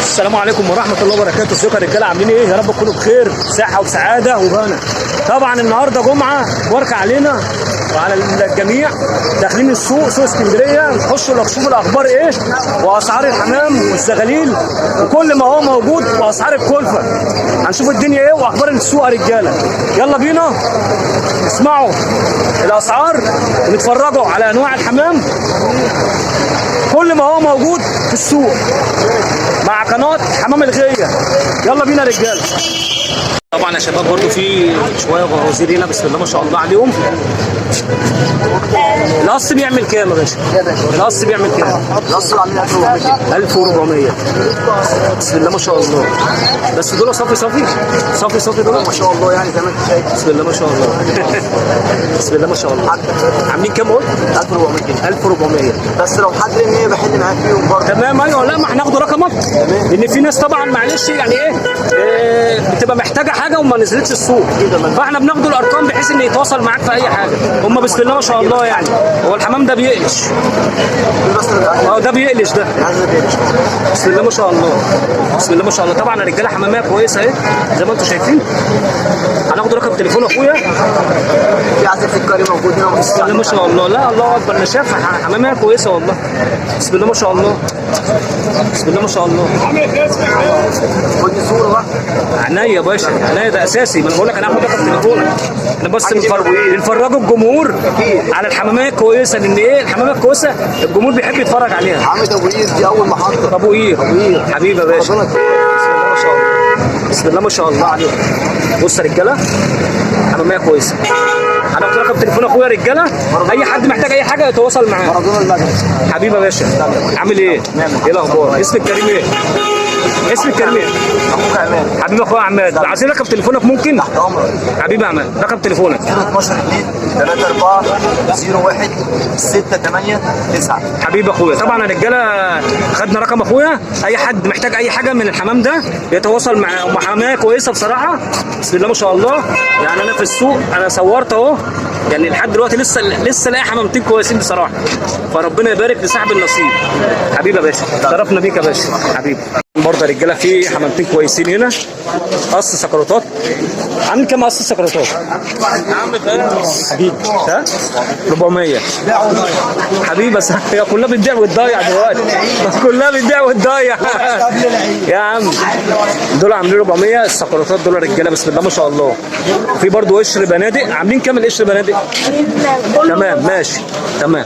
السلام عليكم ورحمه الله وبركاته. ازيكم يا رجاله؟ عاملين ايه؟ يا رب تكونوا بخير، صحه وسعاده وهنا. طبعا النهارده جمعه مباركه علينا وعلى الجميع. داخلين السوق، سوق اسكندريه، نخشوا نشوف الاخبار ايه واسعار الحمام والزغاليل وكل ما هو موجود واسعار الكلفه. هنشوف الدنيا ايه واخبار السوق يا رجاله. يلا بينا نسمعوا الاسعار ونتفرجوا على انواع الحمام كل ما هو موجود في السوق مع قناه حمام الغيه. يلا بينا يا رجاله. طبعا يا شباب برضو في شويه غوازير هنا بسم الله ما شاء الله عليهم. القص بيعمل كام يا باشا؟ القص بيعمل كام؟ القص عاملين 1400 بسم الله ما شاء الله. بس دول صافي دول ما شاء الله، يعني زي ما انت شايف. بسم الله ما شاء الله. بسم الله ما شاء الله. عاملين كام قلت؟ 1400 جنيه. 1400 بس لو حد ان بحل معاك فيهم برضه. تمام. ايوه لا ما هناخد رقمك لان في ناس طبعا معلش يعني ايه بتبقى محتاجه حاجه وما نزلتش السوق، فاحنا بناخد الارقام بحيث ان يتواصل معاك في اي حاجه. هم بسم الله ما شاء الله يعني. هو الحمام ده بيقلش. ده بيقلش ده. بسم الله ما شاء الله. بسم الله ما شاء الله. طبعا الرجاله حماميه كويسه اهي زي ما انتم شايفين. هناخد رقم تليفون اخويا. في عزيز الكري موجود هنا. بسم الله ما شاء الله. لا الله اكبر. انا شايف حماميه كويسه والله. بسم الله ما شاء الله. بسم الله ما شاء الله. خدي صوره بقى. عينيا يا باشا، عينيا ده اساسي. ما انا بقول لك انا هاخد رقم تليفونك. احنا بس بنفرجوا الجمهور على الحماميه الكويسه، لان ايه الحماميه الكويسه الجمهور بيحب يتفرج عليها. حمامه ابو قير دي اول محطه. ابو قير حبيبي يا باشا. بسم الله ما شاء الله عليك. بص يا رجاله حماميه كويسه. هناخد رقم تليفون اخويا يا رجاله. اي حد محتاج اي حاجه يتواصل معاه. مارادونا المغرب. حبيبي يا باشا. عامل ايه؟ ايه الاخبار؟ اسمك كريم ايه؟ اسمك كريم ايه؟ اخوك عماد. حبيبي اخويا عماد. عايزين رقم تليفونك ممكن؟ تحت امرك. حبيبي عماد رقم تليفونك 012 2 3 4 01 6 8 9. حبيبي اخويا. طبعا يا رجاله خدنا رقم اخويا. اي حد محتاج اي حاجه من الحمام ده يتواصل معاه. حماميه كويسه بصراحه بسم الله ما شاء الله. يعني انا في السوق انا صورت اهو، يعني لحد دلوقتي لسه لاقي حمامتين كويسين بصراحه. فربنا يبارك لصاحب النصيب. حبيبي يا باشا شرفنا بيك يا باشا حبيبي. برضه يا رجاله في حمامتين كويسين هنا. قص سكروتات. عامل كام قص سكروتات؟ حبيبي ها 400 حبيبي. بس هي كلها بتبيع وتضيع دلوقتي. كلها بتبيع وتضيع يا عم. دول عاملين 400 السكروتات دول يا رجاله بسم الله ما شاء الله. في برضه قشر بنادق. عاملين كام القشر بنادق؟ تمام ماشي تمام.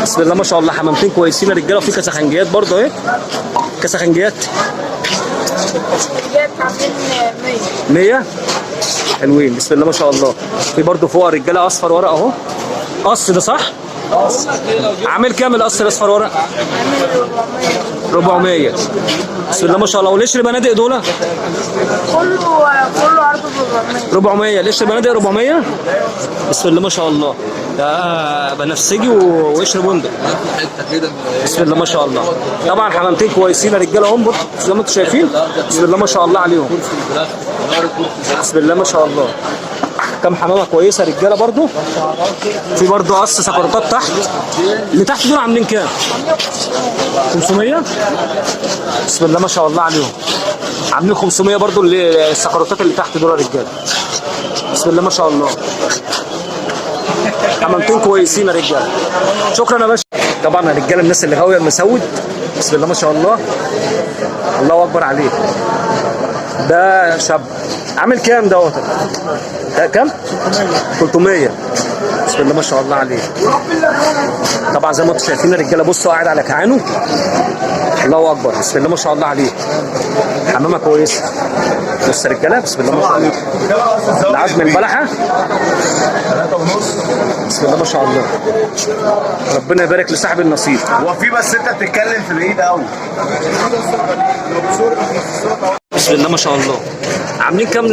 بسم الله ما شاء الله. حمامتين كويسين يا رجاله. وفي كسخنجيات برضه اهي. كسخنجيات 100 حلوين بسم الله ما شاء الله. في برضه فوق يا رجاله اصفر ورق اهو. قص ده صح؟ عامل كام القص الاصفر ورق؟ 400 بسم الله ما شاء الله. والقشر بنادق دول؟ كله عرضه 400. القشر بنادق 400 بسم الله ما شاء الله. ده بنفسجي وقشر بندق بسم الله ما شاء الله. طبعا حمامتين كويسين يا رجاله هم زي ما انتم شايفين بسم الله ما شاء الله عليهم. بسم الله ما شاء الله. كم حمامه كويسه يا رجاله برضو. في برضو قص سكرتات تحت. اللي تحت دول عاملين كام؟ 500 بسم الله ما شاء الله عليهم. عاملين 500 برضو السكرتات اللي تحت دول يا رجاله بسم الله ما شاء الله. حمامتين كويسين يا رجاله. شكرا يا باشا. طبعا يا رجاله الناس اللي غاويه المسود بسم الله ما شاء الله. الله اكبر عليه. ده شاب عامل كام دوت؟ ده كام؟ 300 بسم الله ما شاء الله عليه. طبعا زي ما انتم شايفين يا رجاله بصوا قاعد على كعانه. الله اكبر بسم الله ما شاء الله عليه. حمامه كويسه. بص يا رجاله بسم الله ما شاء الله. العزم البلحه بسم الله ما شاء الله. ربنا يبارك لصاحب النصيب. هو في بس انت بتتكلم في بعيد قوي. بسم الله ما شاء الله. عاملين كام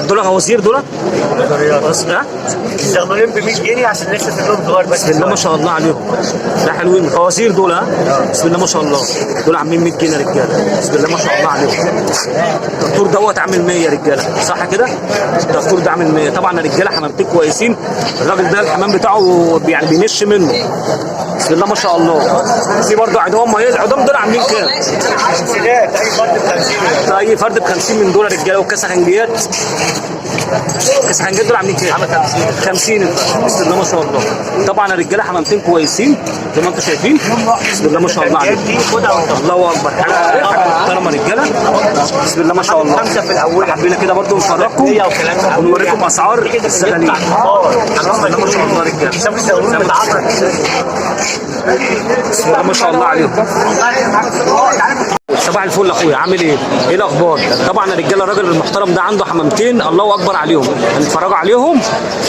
دول غوازير دول؟ الزغلولين ب 100 جنيه عشان لسه سنهم صغير بس. بسم الله ما شاء الله عليهم. ده حلوين غوازير دول ها؟ بسم الله ما شاء الله. دول عاملين 100 جنيه يا رجاله بسم الله ما شاء الله عليهم. الدكتور دوت عامل 100 يا رجاله صح كده؟ الدكتور ده عامل 100. طبعا يا رجاله حمامتين كويسين. الراجل ده الحمام بتاعه يعني بينش منه بسم الله ما شاء الله. في برضه عدوان ميز. عدوان دول عاملين كام؟ اي فرد ب 50 من دول رجاله. والكاس حنجيات، كاس حنجيات دول عاملين كام؟ 50 الفرد. بسم الله ما شاء الله. طبعا الرجاله حمامتين كويسين زي ما انتم شايفين. بسم الله ما شاء الله عليهم. الله اكبر. حاجه محترمه رجاله. بسم الله ما شاء الله. خمسه في الاول حبينا كده برضو نفرجكم ونوريكم اسعار الزغاليل. بسم الله ما شاء الله رجاله. بسم الله ما شاء الله عليهم. صباح الفل اخويا، عامل ايه؟ ايه الاخبار؟ طبعا الرجاله الراجل المحترم ده عنده حمامتين الله اكبر عليهم، هنتفرجوا عليهم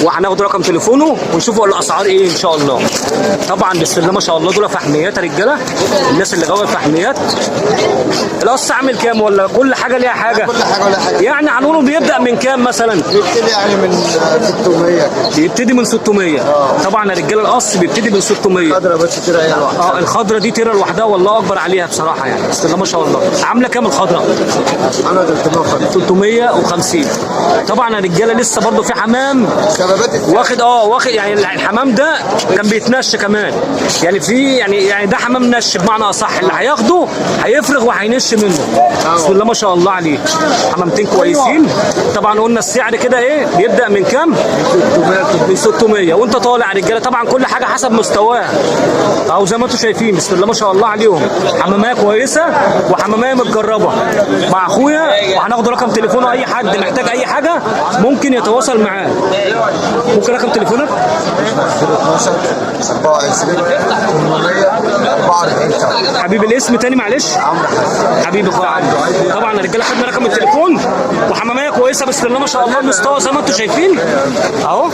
وهناخد رقم تليفونه ونشوفوا الاسعار ايه ان شاء الله. طبعا بسم الله ما شاء الله دول فحميات يا رجاله، الناس اللي غاويه فحميات. القص عامل كام ولا كل حاجه ليها حاجه؟ كل حاجه ولا حاجه. يعني هنقوله بيبدا من كام مثلا؟ بيبتدي يعني من 600 كده. بيبتدي من 600. طبعا يا رجاله القص بيبتدي من 600. الخضرا بس ترى هي لوحدها. الخضره دي تيره لوحدها والله اكبر عليها بصراحه يعني. بسم الله ما شاء الله. عامله كام الخضره؟ عامله 350. طبعا يا رجاله لسه برضه في حمام شبابات واخد يعني الحمام ده كان بيتنش كمان يعني. في يعني ده حمام نش بمعنى اصح، اللي هياخده هيفرغ وهينش منه. بسم الله ما شاء الله عليه. حمامتين كويسين. طبعا قلنا السعر كده ايه بيبدا من كام؟ من 600 وانت طالع يا رجاله. طبعا كل حاجه حسب مستواها او زي ما انتم شايفين. بسم الله ما شاء الله عليهم. حماميه كويسه وحماميه متجربه مع اخويا، وهناخد رقم تليفونه. اي حد محتاج اي حاجه ممكن يتواصل معاه. ممكن رقم تليفونك؟ 12 24 844. حبيبي الاسم تاني معلش. حبيبي اخويا عمرو. طبعا يا رجاله خدنا رقم التليفون وحماميه كويسه بسم الله ما شاء الله. المستوى زي ما انتم شايفين اهو.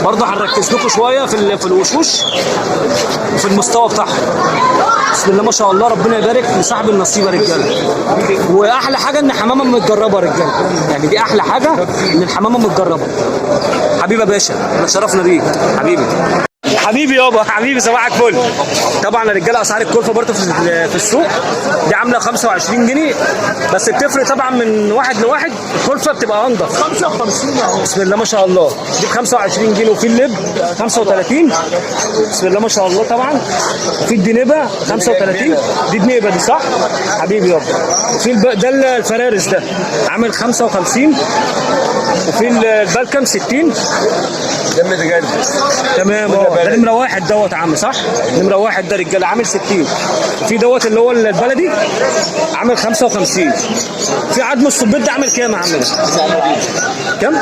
برضه هنركز لكم شويه في الوشوش وفي المستوى بتاعهم. بسم الله ما شاء الله. ربنا يبارك لصاحب النصيب يا رجاله. واحلى حاجه ان حمامه متجربه يا رجاله، يعني دي احلى حاجه ان الحمامه متجربه. حبيبي يا باشا احنا شرفنا بيك حبيبي. حبيبي يابا، حبيبي صباح الفل. طبعا يا رجاله اسعار الكلفه برضه في السوق دي عامله 25 جنيه بس بتفرق طبعا من واحد لواحد. الكلفه بتبقى انضف. 55 اهو. بسم الله ما شاء الله. دي ب 25 جنيه وفي اللب 35. بسم الله ما شاء الله. طبعا وفي الدنيبه 35. دي دنيبه دي صح؟ حبيبي يابا. وفي ده الفرارس ده عامل 55. وفي البلكم 60. دم رجال. تمام. ده نمره واحد دوت عم صح؟ نمره واحد ده رجاله عامل 60. في دوت اللي هو البلدي عامل 55. في عدم الصبيط ده عامل كام يا عم؟ كام؟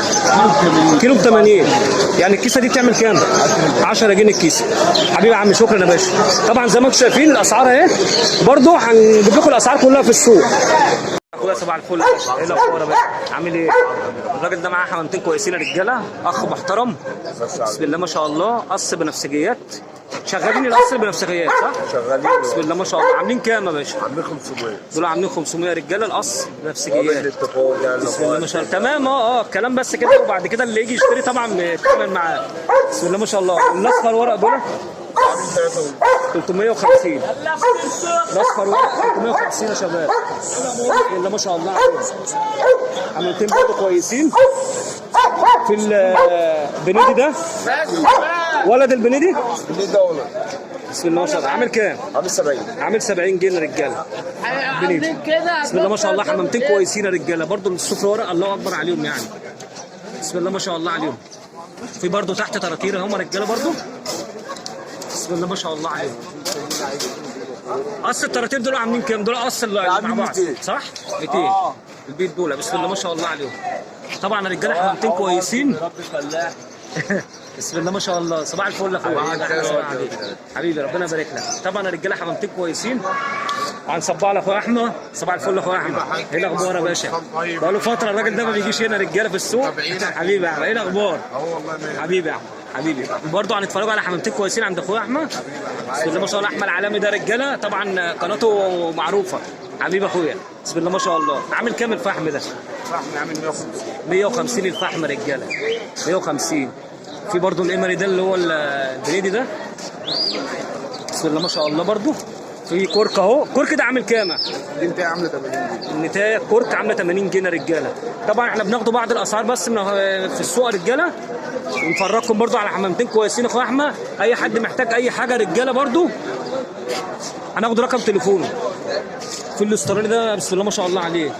كيلو ب 80. يعني الكيسه دي بتعمل كام؟ 10 جنيه الكيسه. حبيبي يا عم شكرا يا باشا. طبعا زي ما انتم شايفين الاسعار اهي. برضه هنجيب لكم الاسعار كلها في السوق. اخويا صباح الفل. ايه الاخبار يا باشا؟ عامل ايه؟ الراجل ده معاه حمامتين كويسين يا رجاله، اخ محترم. بسم الله ما شاء الله. قص بنفسجيات. شغالين القص بنفسجيات صح؟ شغالين. بسم الله ما شاء الله. عاملين كام يا باشا؟ عاملين 500. دول عاملين 500 رجاله القص بنفسجيات. بسم الله ما شاء الله. تمام. الكلام بس كده. وبعد كده اللي يجي يشتري طبعا بيتعامل معاه. بسم الله ما شاء الله. الاصفر ورق دول 350. الاصفر ورق 350 يا شباب. بسم الله ما شاء الله عليهم. حمامتين برضه كويسين. في البنيدي ده ولد البنيدي. بسم الله ما شاء الله. عامل كام؟ عامل 70. عامل 70 جنيه يا رجاله. بسم الله ما شاء الله. حمامتين كويسين يا رجاله. برضه الصفر ورق الله اكبر عليهم يعني. بسم الله ما شاء الله عليهم. في برضه تحت تراتير هم رجاله برضه. بسم الله ما شاء الله عليهم. قص التراتير دول عاملين كام؟ دول قص اللي مع بعض صح؟ 200. البيت دول بسم الله ما شاء الله عليهم. طبعا يا رجاله حمامتين كويسين. بسم الله ما شاء الله. صباح الفل يا اخويا. حبيبي ربنا يبارك لك. طبعا يا رجاله حمامتين كويسين. هنصبح على اخويا احمد. صباح الفل يا اخويا احمد. ايه الاخبار يا باشا؟ بقاله فتره الراجل ده ما بيجيش هنا رجاله في السوق. حبيبي يا احمد ايه الاخبار؟ حبيبي يا احمد حبيبي. برضه هنتفرجوا على حمامتين كويسين عند اخويا احمد. بسم الله ما شاء الله. احمد العالمي ده رجاله طبعا قناته معروفه. حبيبي اخويا. بسم الله ما شاء الله. عامل كام الفحم ده؟ الفحم عامل 150. 150 الفحم رجاله. 150. في برضه الامري ده اللي هو البريدي ده. بسم الله ما شاء الله. برضه في كرك اهو. كرك ده عامل كام؟ دي نتايه عامله 80 جنيه. النتايه كرك عامله 80 جنيه رجاله. طبعا احنا بناخدوا بعض الاسعار بس من في السوق رجاله. ونفرجكم برضه على حمامتين كويسين اخويا احمد. اي حد محتاج اي حاجه رجاله برضه هناخد رقم تليفونه. في الاسترالي ده بسم الله ما شاء الله عليه.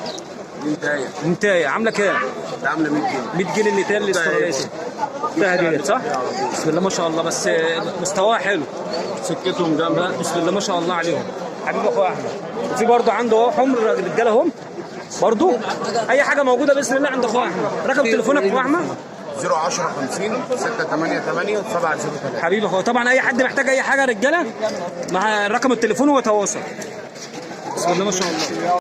انتهي انتايه عامله كام؟ ده عامله 100 جنيه. 100 جنيه النتايه الاستراليه فيها ديت صح؟ بسم الله ما شاء الله، بس مستواها حلو، سكتهم جامده بسم الله ما شاء الله عليهم. حبيب اخويا احمد. وفي برضه عنده اهو حمر رجاله هم برضه، اي حاجه موجوده باذن الله عند اخويا احمد. رقم تليفونك يا اخويا احمد؟ 010 50 688 703. حبيبي اخويا، طبعا اي حد محتاج اي حاجه رجاله مع رقم التليفون ويتواصل. بسم الله ما شاء الله.